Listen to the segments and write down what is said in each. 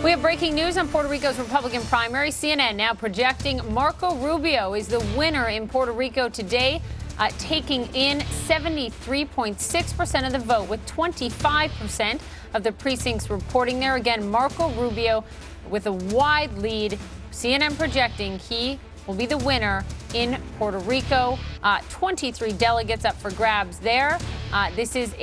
We have breaking news on Puerto Rico's Republican primary. CNN now projecting Marco Rubio is the winner in Puerto Rico today, taking in 73.6% of the vote, with 25% of the precincts reporting there. Again, Marco Rubio with a wide lead. CNN projecting he will be the winner in Puerto Rico. 23 delegates up for grabs there. This is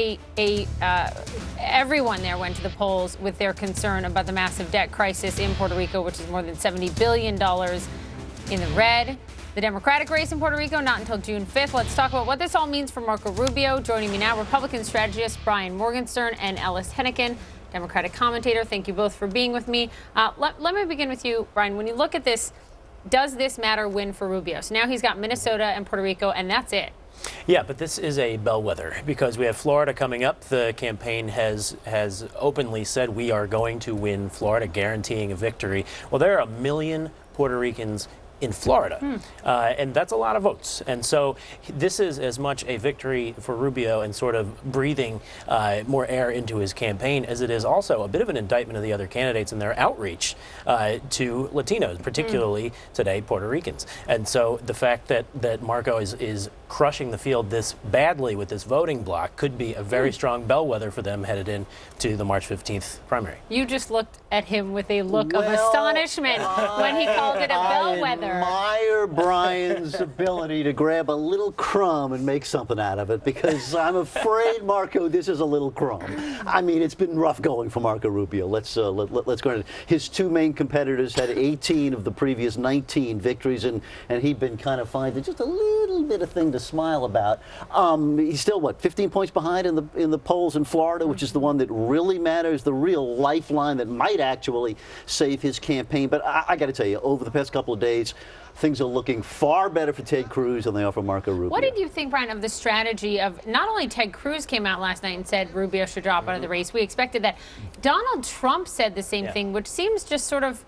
everyone there went to the polls with their concern about the massive debt crisis in Puerto Rico, which is more than $70 billion in the red. The Democratic race in Puerto Rico, not until June 5th. Let's talk about what this all means for Marco Rubio. Joining me now, Republican strategist Brian Morgenstern and Ellis Hennigan, Democratic commentator. Thank you both for being with me. Let me begin with you, Brian. When you look at this, does this matter win for Rubio? So now he's got Minnesota and Puerto Rico, and that's it. Yeah, but this is a bellwether because we have Florida coming up. The campaign has openly said we are going to win Florida, guaranteeing a victory. Well, there are 1 million Puerto Ricans in Florida, and that's a lot of votes. And so this is as much a victory for Rubio and sort of breathing more air into his campaign as it is also a bit of an indictment of the other candidates and their outreach to Latinos, particularly today Puerto Ricans. And so the fact that Marco is crushing the field this badly with this voting bloc could be a very strong bellwether for them headed into the March 15th primary. You just looked at him with a look of astonishment when he called it a bellwether. I admire Brian's ability to grab a little crumb and make something out of it, because I'm afraid, Marco, this is a little crumb. I mean, it's been rough going for Marco Rubio. Let's go into it. His two main competitors had 18 of the previous 19 victories, and he'd been kind of finding just a little bit of thing to smile about. He's still, what, 15 points behind in the polls in Florida, which is the one that really matters, the real lifeline that might actually save his campaign. But I got to tell you, over the past couple of days, things are looking far better for Ted Cruz than they are for Marco Rubio. What did you think, Brian, of the strategy of not only Ted Cruz came out last night and said Rubio should drop out of the race? We expected that. Donald Trump said the same thing, which seems just sort of,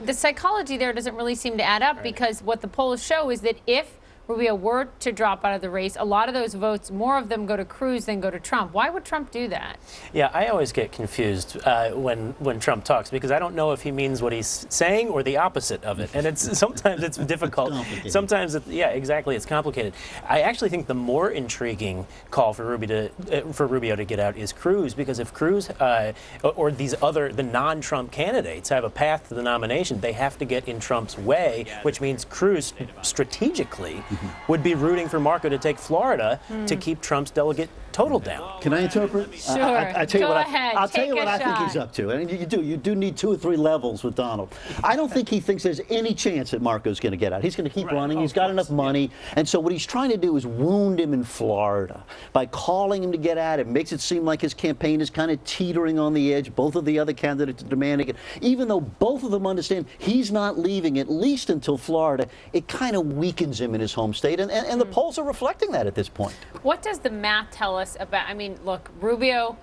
the psychology there doesn't really seem to add up, because what the polls show is that if Rubio were to drop out of the race, a lot of those votes, more of them go to Cruz than go to Trump. Why would Trump do that? Yeah, I always get confused when Trump talks, because I don't know if he means what he's saying or the opposite of it. And sometimes it's difficult. Sometimes, it's complicated. I actually think the more intriguing call for Rubio to get out is Cruz, because if Cruz or the non-Trump candidates have a path to the nomination, they have to get in Trump's way, which means Cruz strategically would be rooting for Marco to take Florida to keep Trump's delegate total down. Can I interpret? Sure. I'll tell you Go what ahead. I'll tell you what I think shot. he's up to. And you do need 2 or 3 levels with Donald. I don't think he thinks there's any chance that Marco's going to get out. He's going to keep running. He's got enough money. And so what he's trying to do is wound him in Florida by calling him to get out. It makes it seem like his campaign is kind of teetering on the edge. Both of the other candidates are demanding it. Even though both of them understand he's not leaving, at least until Florida, it kind of weakens him in his home state. And the polls are reflecting that at this point. What does the math tell us about, I mean, look, Rubio,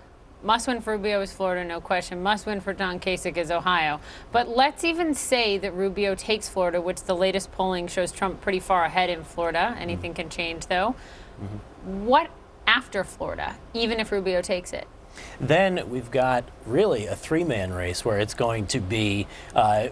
must win for Rubio is Florida, no question. Must win for John Kasich is Ohio. But let's even say that Rubio takes Florida, which the latest polling shows Trump pretty far ahead in Florida. Anything can change, though. What after Florida, even if Rubio takes it? Then we've got really a 3-man race where it's going to be,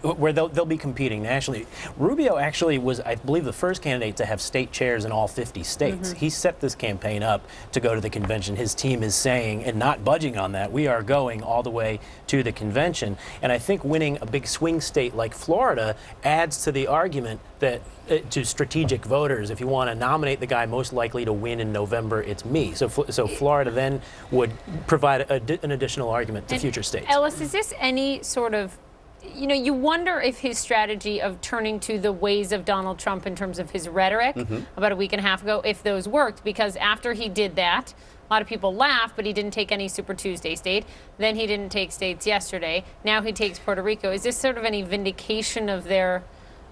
where they'll be competing nationally. Rubio actually was, I believe, the first candidate to have state chairs in all 50 states. He set this campaign up to go to the convention. His team is saying, and not budging on that, we are going all the way to the convention. And I think winning a big swing state like Florida adds to the argument that to strategic voters, if you want to nominate the guy most likely to win in November, it's me. So Florida then would provide an additional argument to future states. Ellis, is this any sort of, you wonder if his strategy of turning to the ways of Donald Trump in terms of his rhetoric about a week and a half ago, if those worked, because after he did that, a lot of people laughed, but he didn't take any Super Tuesday state. Then he didn't take states yesterday. Now he takes Puerto Rico. Is this sort of any vindication of their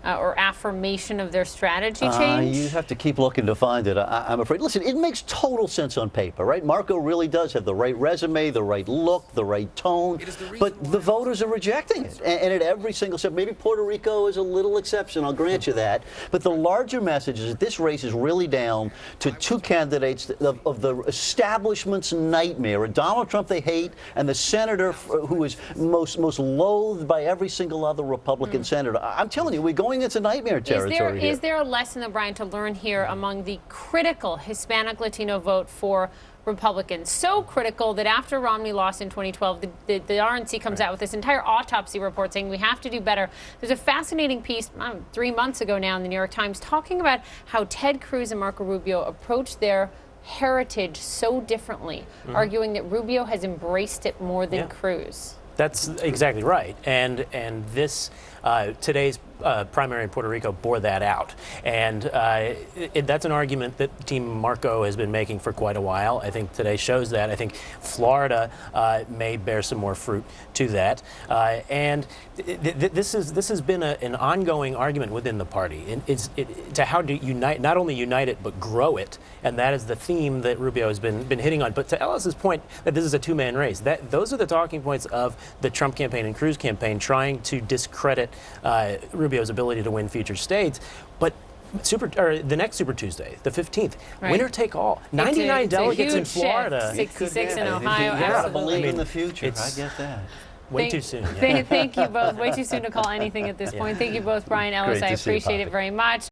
or affirmation of their strategy change? You have to keep looking to find it, I'm afraid. Listen, it makes total sense on paper, right? Marco really does have the right resume, the right look, the right tone, but the voters are rejecting it. And at every single step, maybe Puerto Rico is a little exception, I'll grant you that, but the larger message is that this race is really down to two candidates of the establishment's nightmare, a Donald Trump they hate, and the senator who is most loathed by every single other Republican senator. I'm telling you, we're going into nightmare territory here. Is there a lesson, though, Brian, to learn here among the critical Hispanic Latino vote for Republicans? So critical that after Romney lost in 2012, the RNC comes out with this entire autopsy report saying we have to do better. There's a fascinating piece 3 months ago now in the New York Times talking about how Ted Cruz and Marco Rubio approached their heritage so differently, arguing that Rubio has embraced it more than Cruz. That's exactly right, and this today's primary in Puerto Rico bore that out, and that's an argument that Team Marco has been making for quite a while. I think today shows that. I think Florida may bear some more fruit to that, and this has been an ongoing argument within the party. To how to unite, not only unite it but grow it, and that is the theme that Rubio has been hitting on. But to Ellis's point that this is a two-man race, those are the talking points of the Trump campaign and Cruz campaign, trying to discredit Rubio's ability to win future states. But the next Super Tuesday, the 15th, winner take all. 99 delegates in Florida. 66 in Ohio. Yeah, believe in the future. I get that. Way too soon. Yeah. Thank you both. Way too soon to call anything at this point. Thank you both, Brian, Ellis. I appreciate it very much.